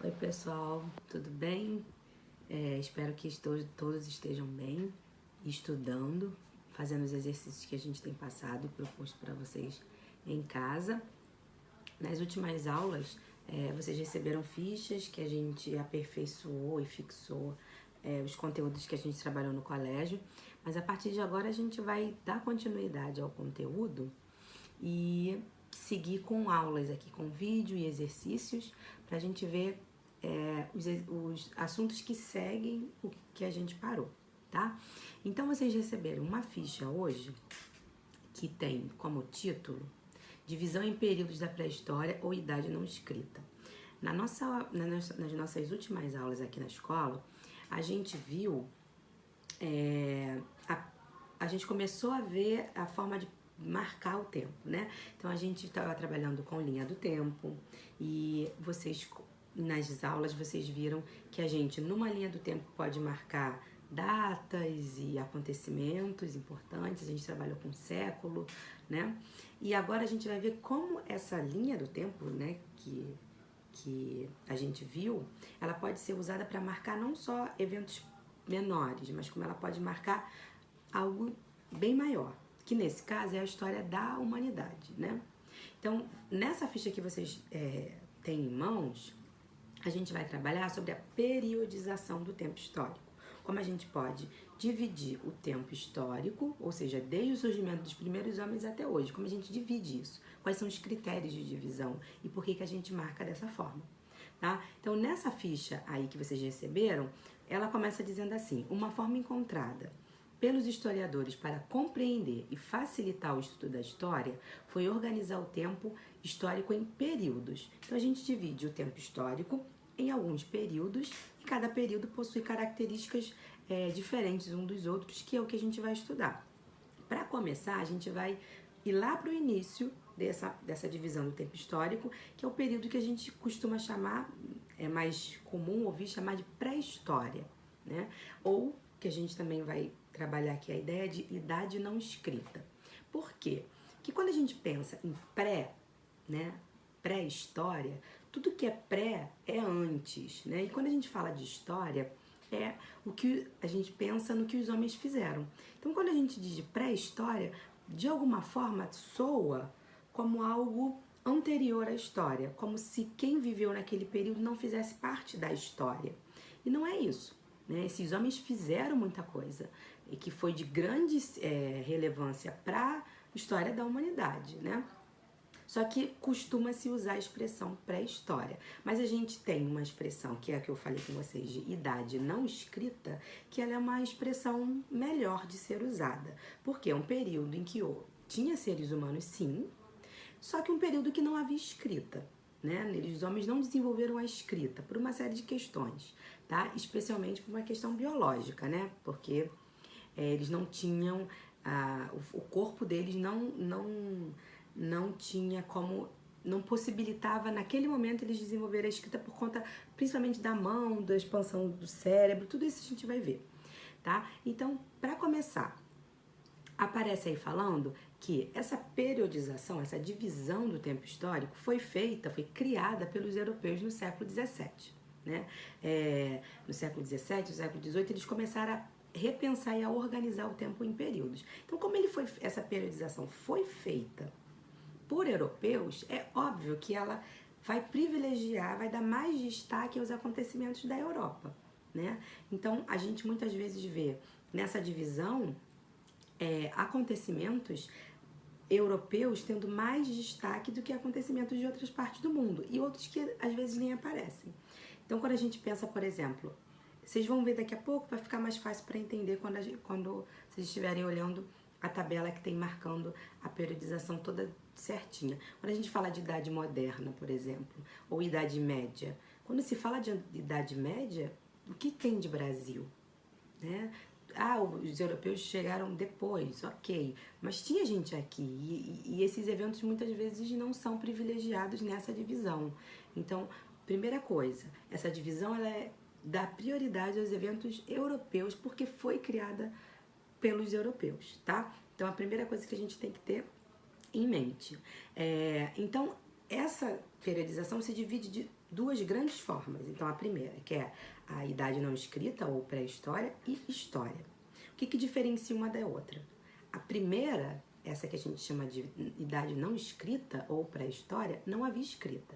Oi pessoal, tudo bem? Espero que todos estejam bem, estudando, fazendo os exercícios que a gente tem passado e proposto para vocês em casa. Nas últimas aulas, vocês receberam fichas que a gente aperfeiçoou e fixou os conteúdos que a gente trabalhou no colégio, mas a partir de agora a gente vai dar continuidade ao conteúdo e seguir com aulas aqui, com vídeo e exercícios, para a gente ver os assuntos que seguem o que a gente parou, tá? Então vocês receberam uma ficha hoje que tem como título Divisão em períodos da pré-história ou idade não escrita. Nas nossas últimas aulas aqui na escola, a gente viu, a gente começou a ver a forma de marcar o tempo, né? Então a gente estava trabalhando com linha do tempo e vocês nas aulas vocês viram que a gente numa linha do tempo pode marcar datas e acontecimentos importantes, a gente trabalhou com século, né? E agora a gente vai ver como essa linha do tempo, né, que a gente viu, ela pode ser usada para marcar não só eventos menores, mas como ela pode marcar algo bem maior, que nesse caso é a história da humanidade, né? Então, nessa ficha que vocês têm em mãos, a gente vai trabalhar sobre a periodização do tempo histórico. Como a gente pode dividir o tempo histórico, ou seja, desde o surgimento dos primeiros homens até hoje, como a gente divide isso, quais são os critérios de divisão e por que a gente marca dessa forma, tá? Então, nessa ficha aí que vocês receberam, ela começa dizendo assim: uma forma encontrada pelos historiadores para compreender e facilitar o estudo da história foi organizar o tempo histórico em períodos. Então a gente divide o tempo histórico em alguns períodos e cada período possui características diferentes um dos outros, que é o que a gente vai estudar. Para começar, a gente vai ir lá para o início dessa divisão do tempo histórico, que é o período que a gente costuma chamar, é mais comum ouvir chamar de pré-história, né? Ou que a gente também vai trabalhar aqui a ideia de idade não escrita. Por quê? Porque quando a gente pensa em né, pré-história, tudo que é pré é antes, né? E quando a gente fala de história, é o que a gente pensa no que os homens fizeram. Então, quando a gente diz de pré-história, de alguma forma soa como algo anterior à história, como se quem viveu naquele período não fizesse parte da história. E não é isso, né? Esses homens fizeram muita coisa e que foi de grande relevância para a história da humanidade, né? Só que costuma-se usar a expressão pré-história. Mas a gente tem uma expressão, que é a que eu falei com vocês, de idade não escrita, que ela é uma expressão melhor de ser usada. Porque é um período em que tinha seres humanos, sim, só que um período que não havia escrita, né? Os homens não desenvolveram a escrita por uma série de questões, tá? Especialmente por uma questão biológica, né? Porque eles não tinham, o corpo deles não tinha como, não possibilitava naquele momento eles desenvolverem a escrita por conta principalmente da mão, da expansão do cérebro, tudo isso a gente vai ver, tá? Então, para começar, aparece aí falando que essa periodização, essa divisão do tempo histórico foi criada pelos europeus no século XVII, né? No século XVII, no século XVIII, eles começaram a repensar e a organizar o tempo em períodos. Então, como essa periodização foi feita por europeus, é óbvio que ela vai privilegiar, vai dar mais destaque aos acontecimentos da Europa, né? Então, a gente muitas vezes vê nessa divisão acontecimentos europeus tendo mais destaque do que acontecimentos de outras partes do mundo e outros que às vezes nem aparecem. Então, quando a gente pensa, por exemplo, vocês vão ver daqui a pouco, vai ficar mais fácil para entender quando vocês estiverem olhando a tabela que tem marcando a periodização toda certinha. Quando a gente fala de idade moderna, por exemplo, ou idade média, quando se fala de idade média, o que tem de Brasil, né? Os europeus chegaram depois, ok, mas tinha gente aqui e esses eventos muitas vezes não são privilegiados nessa divisão. Então, primeira coisa, essa divisão ela dá prioridade aos eventos europeus porque foi criada pelos europeus, tá? Então, a primeira coisa que a gente tem que ter em mente. Então, essa periodização se divide duas grandes formas. Então, a primeira, que é a idade não escrita ou pré-história, e história. O que diferencia uma da outra? A primeira, essa que a gente chama de idade não escrita ou pré-história, não havia escrita.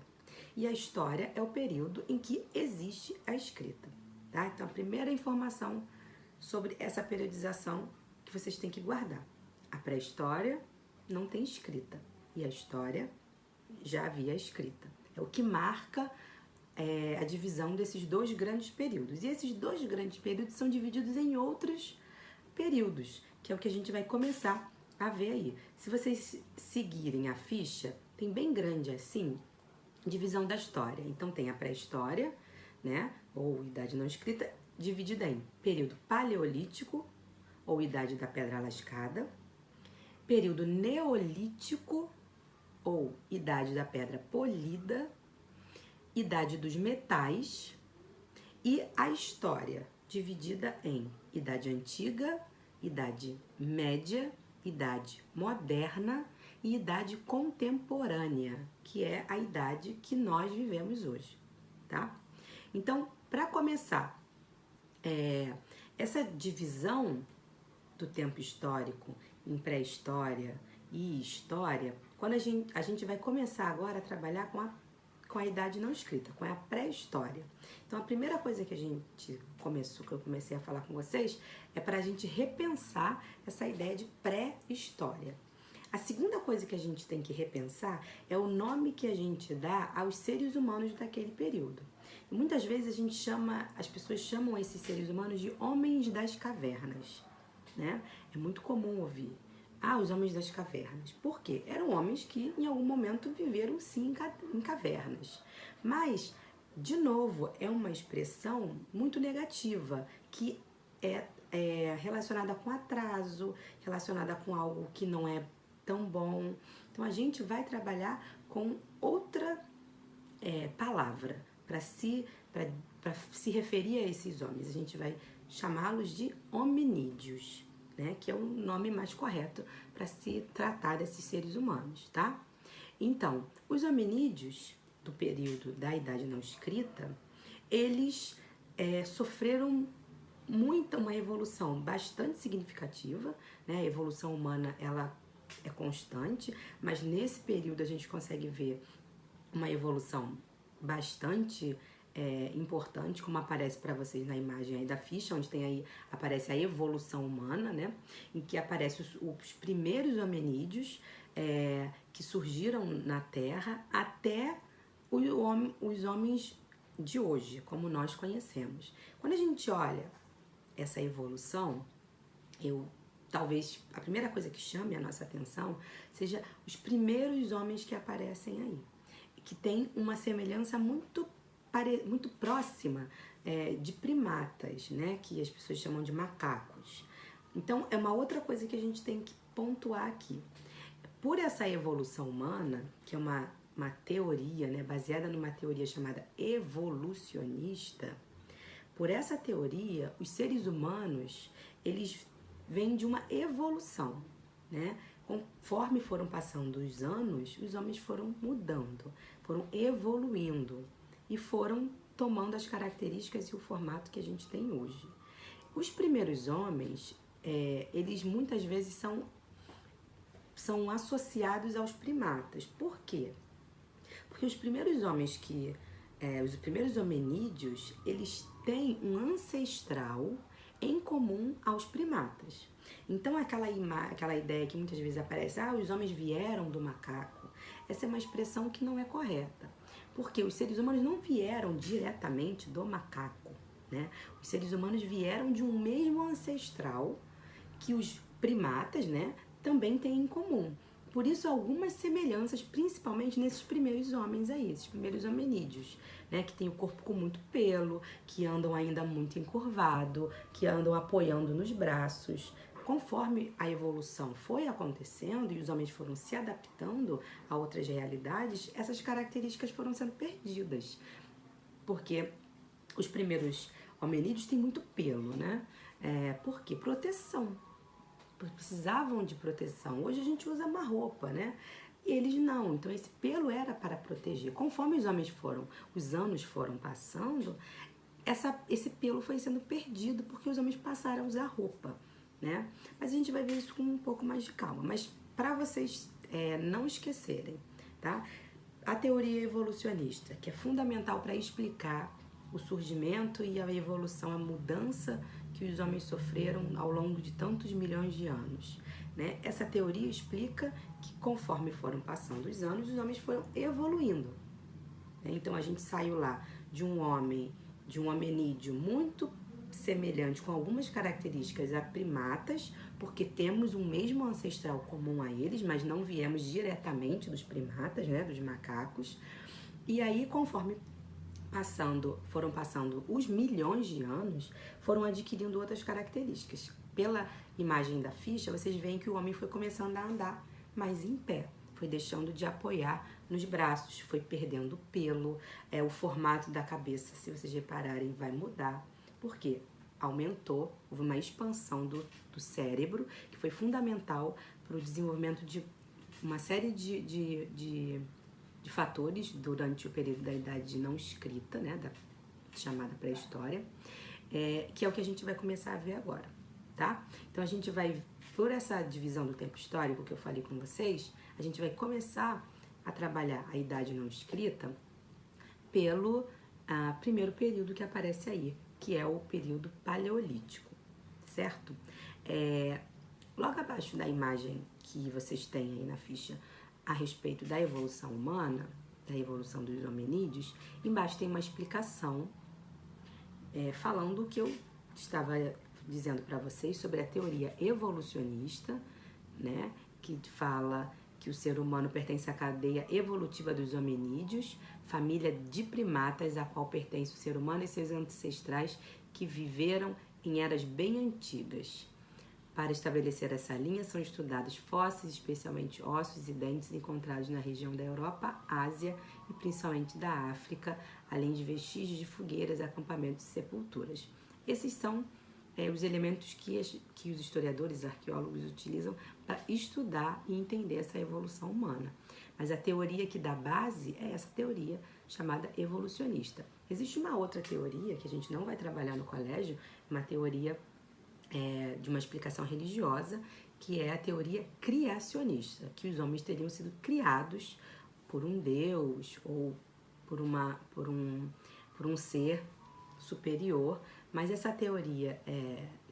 E a história é o período em que existe a escrita. Tá? Então, a primeira informação sobre essa periodização que vocês têm que guardar. A pré-história não tem escrita e a história já havia escrita. É o que marca a divisão desses dois grandes períodos. E esses dois grandes períodos são divididos em outros períodos, que é o que a gente vai começar a ver aí. Se vocês seguirem a ficha, tem bem grande assim, divisão da história. Então tem a pré-história, né, ou idade não escrita, dividida em período paleolítico, ou idade da pedra lascada, período neolítico, ou idade da pedra polida, idade dos metais, e a história, dividida em idade antiga, idade média, idade moderna e idade contemporânea, que é a idade que nós vivemos hoje, tá? Então, para começar, essa divisão do tempo histórico em pré-história e história, quando a gente vai começar agora a trabalhar com a idade não escrita, com a pré-história. Então, a primeira coisa que eu comecei a falar com vocês, é para a gente repensar essa ideia de pré-história. A segunda coisa que a gente tem que repensar é o nome que a gente dá aos seres humanos daquele período. E muitas vezes as pessoas chamam esses seres humanos de homens das cavernas, né? É muito comum ouvir, os homens das cavernas. Por quê? Eram homens que em algum momento viveram sim em cavernas. Mas, de novo, é uma expressão muito negativa, que é relacionada com atraso, relacionada com algo que não é tão bom. Então, a gente vai trabalhar com outra palavra para se referir a esses homens. A gente vai chamá-los de hominídeos, né? Que é o nome mais correto para se tratar desses seres humanos, tá? Então, os hominídeos do período da Idade Não Escrita, eles sofreram uma evolução bastante significativa, né? A evolução humana, ela é constante, mas nesse período a gente consegue ver uma evolução bastante importante, como aparece para vocês na imagem aí da ficha, onde aparece a evolução humana, né? Em que aparecem os primeiros hominídeos que surgiram na Terra até os homens de hoje, como nós conhecemos. Quando a gente olha essa evolução, talvez a primeira coisa que chame a nossa atenção seja os primeiros homens que aparecem aí, que tem uma semelhança muito próxima de primatas, né? Que as pessoas chamam de macacos. Então, é uma outra coisa que a gente tem que pontuar aqui. Por essa evolução humana, que é uma teoria, né? Baseada numa teoria chamada evolucionista, por essa teoria, os seres humanos, eles vêm de uma evolução, né? Conforme foram passando os anos, os homens foram mudando, foram evoluindo e foram tomando as características e o formato que a gente tem hoje. Os primeiros homens, eles muitas vezes são associados aos primatas. Por quê? Porque os primeiros homens os primeiros hominídeos, eles têm um ancestral em comum aos primatas. Então, aquela ideia que muitas vezes aparece, os homens vieram do macaco, essa é uma expressão que não é correta. Porque os seres humanos não vieram diretamente do macaco, né? Os seres humanos vieram de um mesmo ancestral que os primatas, né, também têm em comum. Por isso, algumas semelhanças, principalmente nesses primeiros homens aí, esses primeiros hominídeos, né, que tem o corpo com muito pelo, que andam ainda muito encurvado, que andam apoiando nos braços. Conforme a evolução foi acontecendo e os homens foram se adaptando a outras realidades, essas características foram sendo perdidas. Porque os primeiros hominídeos têm muito pelo, né? Por quê? Proteção. Precisavam de proteção. Hoje a gente usa uma roupa, né? Eles não. Então esse pelo era para proteger. Conforme os anos foram passando, esse pelo foi sendo perdido porque os homens passaram a usar roupa, né? Mas a gente vai ver isso com um pouco mais de calma. Mas para vocês não esquecerem, tá? A teoria evolucionista, que é fundamental para explicar o surgimento e a evolução, a mudança que os homens sofreram ao longo de tantos milhões de anos, né? Essa teoria explica que conforme foram passando os anos, os homens foram evoluindo, né? Então a gente saiu lá de um hominídeo muito semelhante, com algumas características a primatas, porque temos um mesmo ancestral comum a eles, mas não viemos diretamente dos primatas, né, dos macacos. E aí, conforme foram passando os milhões de anos, foram adquirindo outras características. Pela imagem da ficha, vocês veem que o homem foi começando a andar mais em pé, foi deixando de apoiar nos braços, foi perdendo pelo, o formato da cabeça, se vocês repararem, vai mudar. Por quê? Aumentou, houve uma expansão do cérebro, que foi fundamental para o desenvolvimento de uma série de fatores durante o período da idade não escrita, né, da chamada pré-história, que é o que a gente vai começar a ver agora, tá? Então a gente vai, por essa divisão do tempo histórico que eu falei com vocês, a gente vai começar a trabalhar a idade não escrita pelo primeiro período que aparece aí, que é o período paleolítico, certo? Logo abaixo da imagem que vocês têm aí na ficha a respeito da evolução humana, da evolução dos hominídeos, embaixo tem uma explicação falando o que eu estava dizendo para vocês sobre a teoria evolucionista, né, que fala que o ser humano pertence à cadeia evolutiva dos hominídeos, família de primatas a qual pertence o ser humano e seus ancestrais que viveram em eras bem antigas. Para estabelecer essa linha, são estudados fósseis, especialmente ossos e dentes encontrados na região da Europa, Ásia e principalmente da África, além de vestígios de fogueiras, acampamentos e sepulturas. Esses são os elementos que os historiadores, arqueólogos utilizam para estudar e entender essa evolução humana. Mas a teoria que dá base é essa teoria chamada evolucionista. Existe uma outra teoria que a gente não vai trabalhar no colégio, uma teoria de uma explicação religiosa, que é a teoria criacionista, que os homens teriam sido criados por um Deus ou por um ser superior, mas essa teoria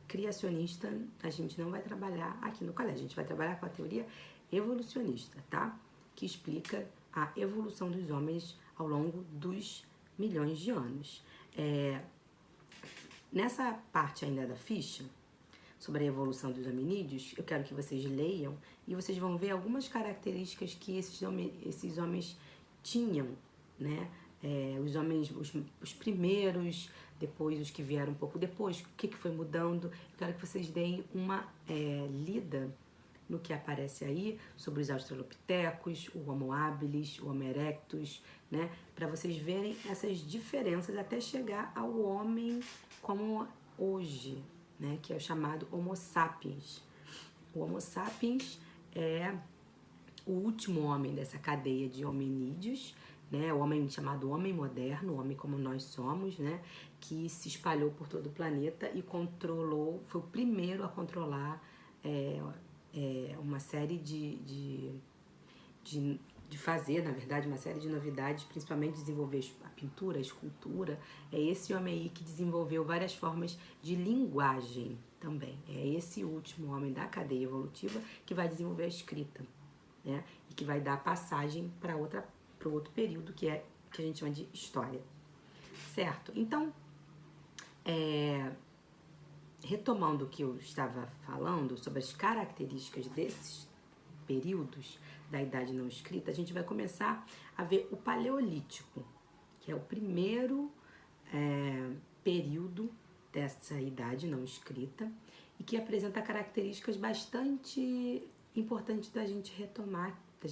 criacionista a gente não vai trabalhar aqui no colégio, a gente vai trabalhar com a teoria evolucionista, tá? Que explica a evolução dos homens ao longo dos milhões de anos. Nessa parte ainda da ficha, sobre a evolução dos hominídeos, eu quero que vocês leiam e vocês vão ver algumas características que esses homens tinham, né? Os homens, os primeiros, depois os que vieram um pouco depois, o que foi mudando. Eu quero que vocês deem uma lida no que aparece aí sobre os australopitecos, o Homo habilis, o Homo erectus, né? Para vocês verem essas diferenças até chegar ao homem como hoje, né? Que é o chamado Homo sapiens. O Homo sapiens é o último homem dessa cadeia de hominídeos, né? O homem chamado homem moderno, o homem como nós somos, né? Que se espalhou por todo o planeta e controlou, foi o primeiro a controlar uma série de fazer, na verdade, uma série de novidades, principalmente desenvolver a pintura, a escultura. É esse homem aí que desenvolveu várias formas de linguagem também. É esse último homem da cadeia evolutiva que vai desenvolver a escrita, né? E que vai dar passagem para o outro período que a gente chama de história, certo? Então, retomando o que eu estava falando sobre as características desses períodos da idade não escrita, a gente vai começar a ver o paleolítico, que é o primeiro período dessa idade não escrita e que apresenta características bastante importantes da gente retomar, da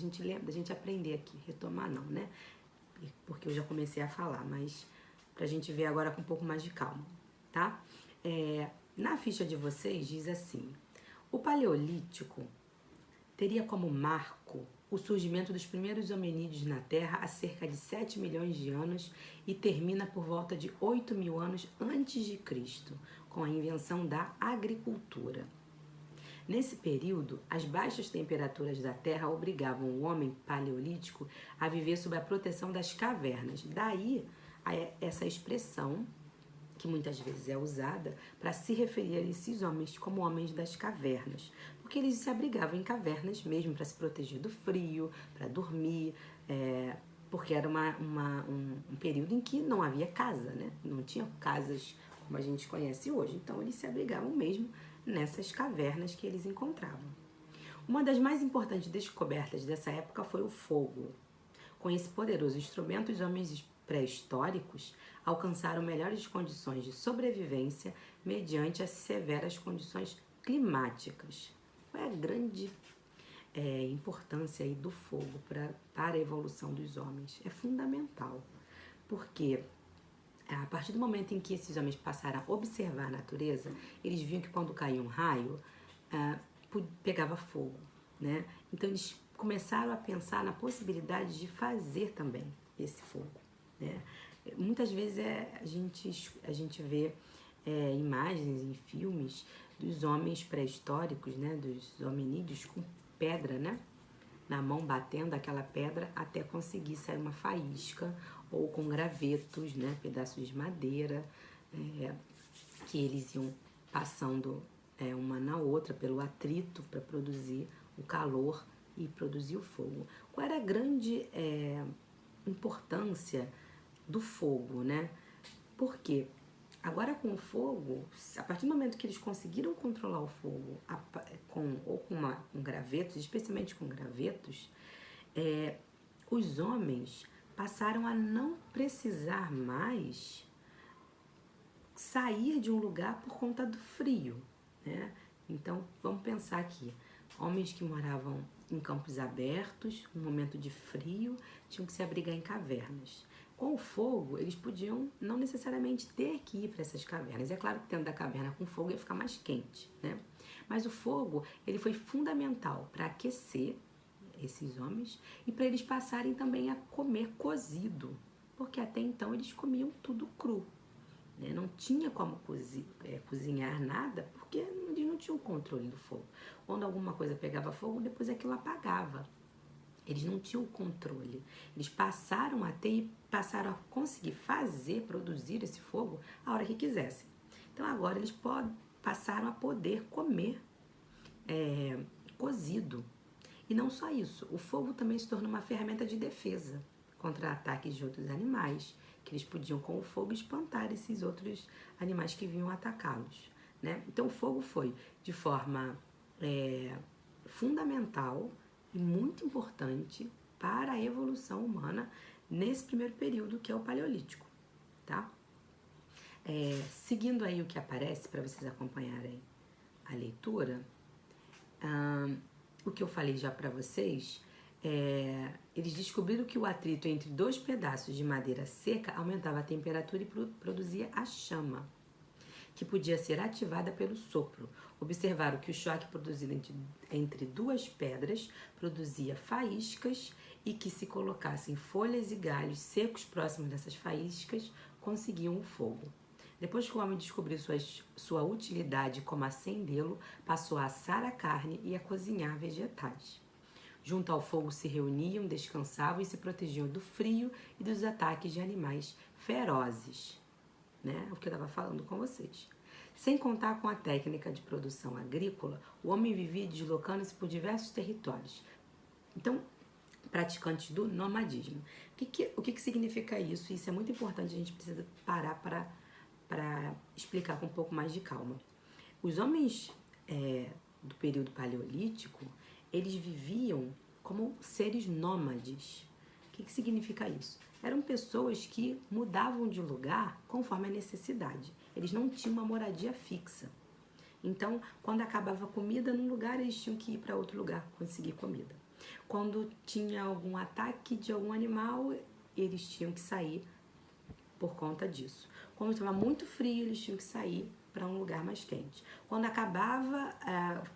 gente aprender aqui. Retomar não, né? Porque eu já comecei a falar, mas pra gente ver agora com um pouco mais de calma, tá? Na ficha de vocês diz assim: o paleolítico teria como marco o surgimento dos primeiros hominídeos na Terra há cerca de 7 milhões de anos e termina por volta de 8 mil anos antes de Cristo, com a invenção da agricultura. Nesse período, as baixas temperaturas da Terra obrigavam o homem paleolítico a viver sob a proteção das cavernas. Daí essa expressão, que muitas vezes é usada para se referir a esses homens como homens das cavernas, porque eles se abrigavam em cavernas mesmo para se proteger do frio, para dormir, porque era um período em que não havia casa, né? Não tinha casas como a gente conhece hoje, então eles se abrigavam mesmo nessas cavernas que eles encontravam. Uma das mais importantes descobertas dessa época foi o fogo. Com esse poderoso instrumento, os homens pré-históricos alcançaram melhores condições de sobrevivência mediante as severas condições climáticas. Qual é a grande importância aí do fogo para a evolução dos homens? É fundamental, porque a partir do momento em que esses homens passaram a observar a natureza, eles viam que quando caía um raio, pegava fogo, né? Então eles começaram a pensar na possibilidade de fazer também esse fogo, né? Muitas vezes a gente vê imagens em filmes dos homens pré-históricos, né? Dos hominídeos com pedra, né? Na mão, batendo aquela pedra até conseguir sair uma faísca, ou com gravetos, né, pedaços de madeira, que eles iam passando uma na outra pelo atrito para produzir o calor e produzir o fogo. Qual era a grande importância do fogo, né? Porque agora com o fogo, a partir do momento que eles conseguiram controlar o fogo com gravetos, especialmente com gravetos, os homens passaram a não precisar mais sair de um lugar por conta do frio, né? Então, vamos pensar aqui. Homens que moravam em campos abertos, no momento de frio, tinham que se abrigar em cavernas. Com o fogo, eles podiam não necessariamente ter que ir para essas cavernas. É claro que dentro da caverna com fogo ia ficar mais quente, né? Mas o fogo, ele foi fundamental para aquecer esses homens e para eles passarem também a comer cozido, porque até então eles comiam tudo cru, né? Não tinha como cozinhar nada, porque eles não tinham controle do fogo. Quando alguma coisa pegava fogo, depois aquilo apagava. Eles não tinham controle. Eles passaram a ter e passaram a conseguir produzir esse fogo a hora que quisessem. Então agora eles passaram a poder comer cozido. E não só isso, o fogo também se tornou uma ferramenta de defesa contra ataques de outros animais, que eles podiam com o fogo espantar esses outros animais que vinham atacá-los, né? Então o fogo foi de forma fundamental e muito importante para a evolução humana nesse primeiro período que é o Paleolítico, tá? Seguindo aí o que aparece para vocês acompanharem a leitura, o que eu falei já para vocês, eles descobriram que o atrito entre dois pedaços de madeira seca aumentava a temperatura e produzia a chama, que podia ser ativada pelo sopro. Observaram que o choque produzido entre duas pedras produzia faíscas e que se colocassem folhas e galhos secos próximos dessas faíscas, conseguiam o fogo. Depois que o homem descobriu sua utilidade como acendê-lo, passou a assar a carne e a cozinhar vegetais. Junto ao fogo se reuniam, descansavam e se protegiam do frio e dos ataques de animais ferozes, né? O que eu estava falando com vocês. Sem contar com a técnica de produção agrícola, o homem vivia deslocando-se por diversos territórios. Então, praticantes do nomadismo. O que significa isso? Isso é muito importante, a gente precisa parar para explicar com um pouco mais de calma. Os homens do período paleolítico, eles viviam como seres nômades. O que significa isso? Eram pessoas que mudavam de lugar conforme a necessidade. Eles não tinham uma moradia fixa. Então, quando acabava a comida num lugar, eles tinham que ir para outro lugar conseguir comida. Quando tinha algum ataque de algum animal, eles tinham que sair por conta disso. Quando estava muito frio, eles tinham que sair para um lugar mais quente. Quando acabava,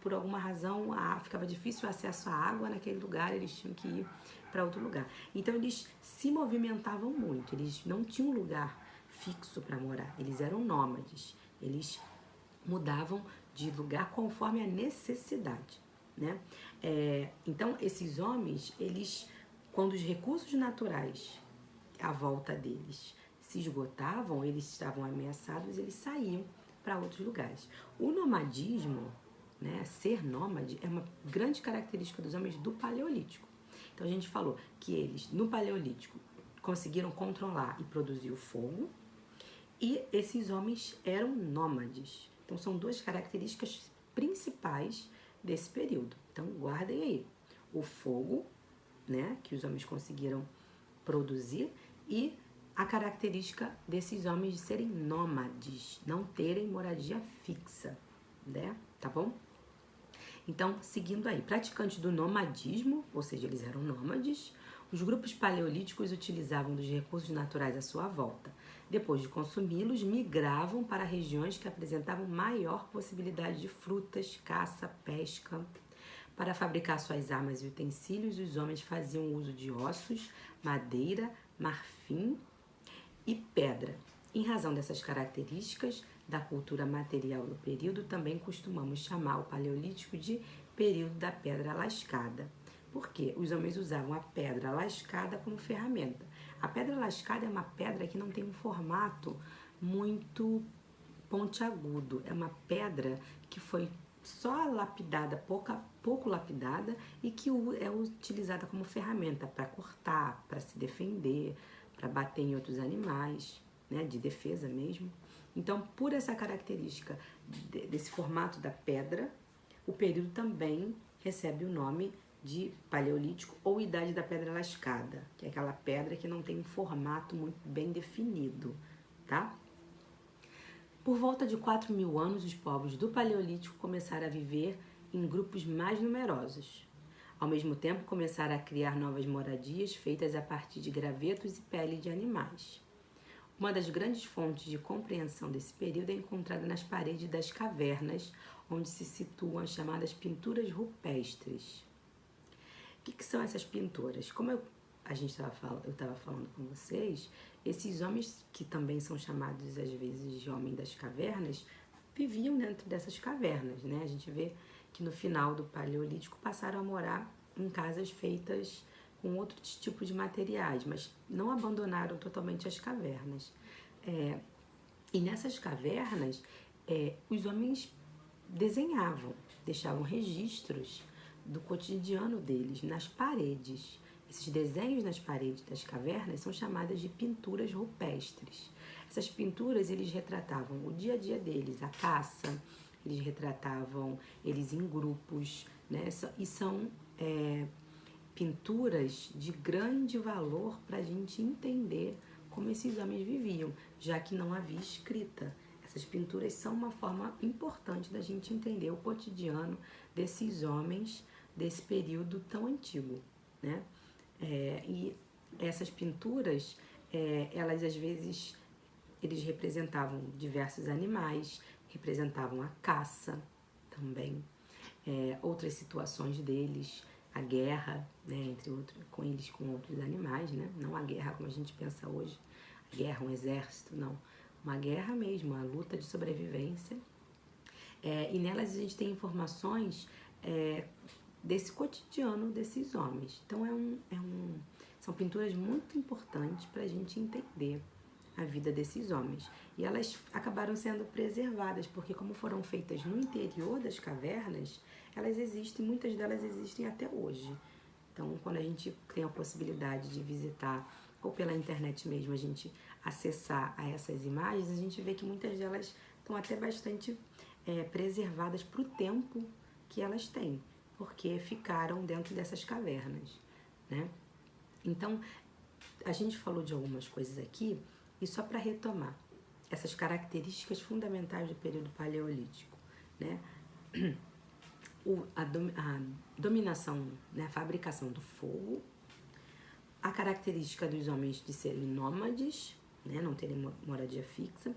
por alguma razão, ficava difícil o acesso à água naquele lugar, eles tinham que ir para outro lugar. Então eles se movimentavam muito, eles não tinham um lugar fixo para morar, eles eram nômades, eles mudavam de lugar conforme a necessidade, né? Então esses homens, eles, quando os recursos naturais à volta deles se esgotavam, eles estavam ameaçados, eles saíam para outros lugares. O nomadismo, né, ser nômade, é uma grande característica dos homens do Paleolítico. Então a gente falou que eles, no Paleolítico, conseguiram controlar e produzir o fogo, e esses homens eram nômades. Então são duas características principais desse período. Então guardem aí o fogo, né, que os homens conseguiram produzir, e a característica desses homens de serem nômades, não terem moradia fixa, né? Tá bom? Então, seguindo aí, praticantes do nomadismo, ou seja, eles eram nômades, os grupos paleolíticos utilizavam dos recursos naturais à sua volta. Depois de consumi-los, migravam para regiões que apresentavam maior possibilidade de frutas, caça, pesca. Para fabricar suas armas e utensílios, os homens faziam uso de ossos, madeira, marfim e pedra. Em razão dessas características da cultura material do período, também costumamos chamar o Paleolítico de período da pedra lascada. Por quê? Os homens usavam a pedra lascada como ferramenta. A pedra lascada é uma pedra que não tem um formato muito pontiagudo. É uma pedra que foi só lapidada, pouco lapidada, e que é utilizada como ferramenta para cortar, para se defender, para bater em outros animais, né, de defesa mesmo. Então, por essa característica desse formato da pedra, o período também recebe o nome de Paleolítico ou Idade da Pedra Lascada, que é aquela pedra que não tem um formato muito bem definido, tá? Por volta de 4.000 anos, os povos do Paleolítico começaram a viver em grupos mais numerosos. Ao mesmo tempo, começaram a criar novas moradias feitas a partir de gravetos e pele de animais. Uma das grandes fontes de compreensão desse período é encontrada nas paredes das cavernas, onde se situam as chamadas pinturas rupestres. O que são essas pinturas? Como eu estava falando com vocês, esses homens, que também são chamados às vezes de homens das cavernas, viviam dentro dessas cavernas, né? A gente vê que no final do Paleolítico passaram a morar em casas feitas com outros tipos de materiais, mas não abandonaram totalmente as cavernas. E nessas cavernas, os homens desenhavam, deixavam registros do cotidiano deles nas paredes. Esses desenhos nas paredes das cavernas são chamadas de pinturas rupestres. Essas pinturas, eles retratavam o dia a dia deles, a caça, eles retratavam eles em grupos, né? E são pinturas de grande valor para a gente entender como esses homens viviam, já que não havia escrita. Essas pinturas são uma forma importante da gente entender o cotidiano desses homens desse período tão antigo, né? E essas pinturas, elas às vezes, eles representavam diversos animais, representavam a caça também, outras situações deles, a guerra, né, com eles com outros animais, né? Não a guerra como a gente pensa hoje, a guerra, um exército, não. Uma guerra mesmo, a luta de sobrevivência. E nelas a gente tem informações desse cotidiano desses homens. Então são pinturas muito importantes para a gente entender a vida desses homens. E elas acabaram sendo preservadas, porque como foram feitas no interior das cavernas, elas existem, muitas delas existem até hoje. Então, quando a gente tem a possibilidade de visitar, ou pela internet mesmo, a gente acessar a essas imagens, a gente vê que muitas delas estão até bastante preservadas para o tempo que elas têm, porque ficaram dentro dessas cavernas, né? Então, a gente falou de algumas coisas aqui, e só para retomar, essas características fundamentais do período paleolítico, né? A dominação, né? A fabricação do fogo, a característica dos homens de serem nômades, né? Não terem moradia fixa,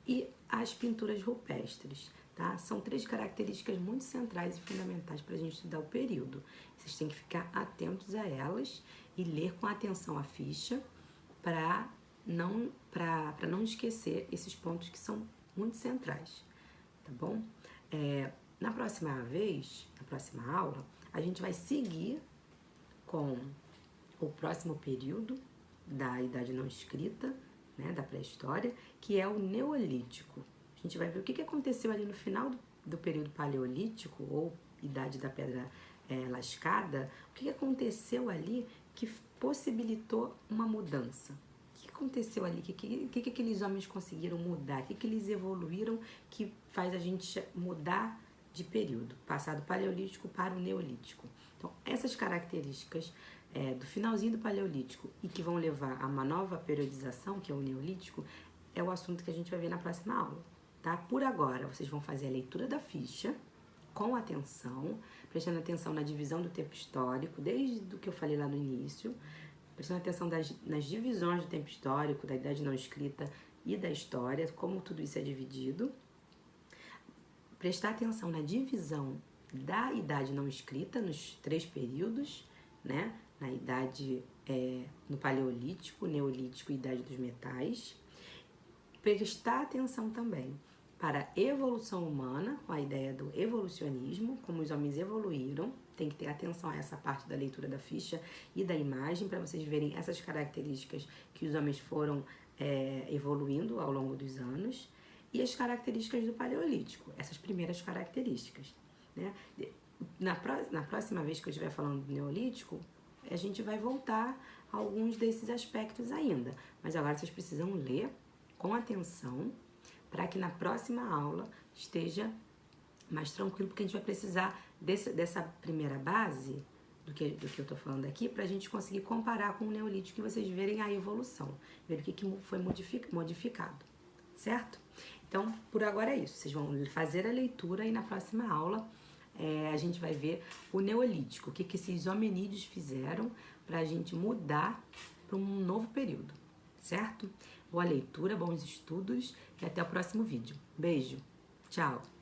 e as pinturas rupestres, tá? São 3 características muito centrais e fundamentais para a gente estudar o período. Vocês têm que ficar atentos a elas e ler com atenção a ficha para não esquecer esses pontos que são muito centrais, tá bom? Na próxima vez, na próxima aula, a gente vai seguir com o próximo período da Idade Não Escrita, né, da pré-história, que é o Neolítico. A gente vai ver o que aconteceu ali no final do período Paleolítico, ou Idade da Pedra Lascada, o que aconteceu ali que possibilitou uma mudança. O que aconteceu ali? O que aqueles homens conseguiram mudar? O que eles evoluíram que faz a gente mudar de período, passar do Paleolítico para o Neolítico. Então, essas características do finalzinho do Paleolítico e que vão levar a uma nova periodização, que é o Neolítico, é o assunto que a gente vai ver na próxima aula, tá? Por agora, vocês vão fazer a leitura da ficha com atenção, prestando atenção na divisão do tempo histórico, desde o que eu falei lá no início, prestando atenção nas divisões do tempo histórico, da Idade Não Escrita e da história, como tudo isso é dividido. Prestar atenção na divisão da Idade Não Escrita nos 3 períodos, né? Na idade, no Paleolítico, Neolítico e Idade dos Metais. Prestar atenção também para a evolução humana, com a ideia do evolucionismo, como os homens evoluíram. Tem que ter atenção a essa parte da leitura da ficha e da imagem, para vocês verem essas características que os homens foram evoluindo ao longo dos anos. E as características do Paleolítico, essas primeiras características, né? Na próxima vez que eu estiver falando do Neolítico, a gente vai voltar a alguns desses aspectos ainda. Mas agora vocês precisam ler com atenção para que na próxima aula esteja mais tranquilo, porque a gente vai precisar dessa primeira base do que eu estou falando aqui, para a gente conseguir comparar com o Neolítico e vocês verem a evolução, ver o que foi modificado, certo? Então, por agora é isso. Vocês vão fazer a leitura e na próxima aula a gente vai ver o Neolítico, o que esses hominídeos fizeram para a gente mudar para um novo período, certo? Boa leitura, bons estudos e até o próximo vídeo. Beijo, tchau!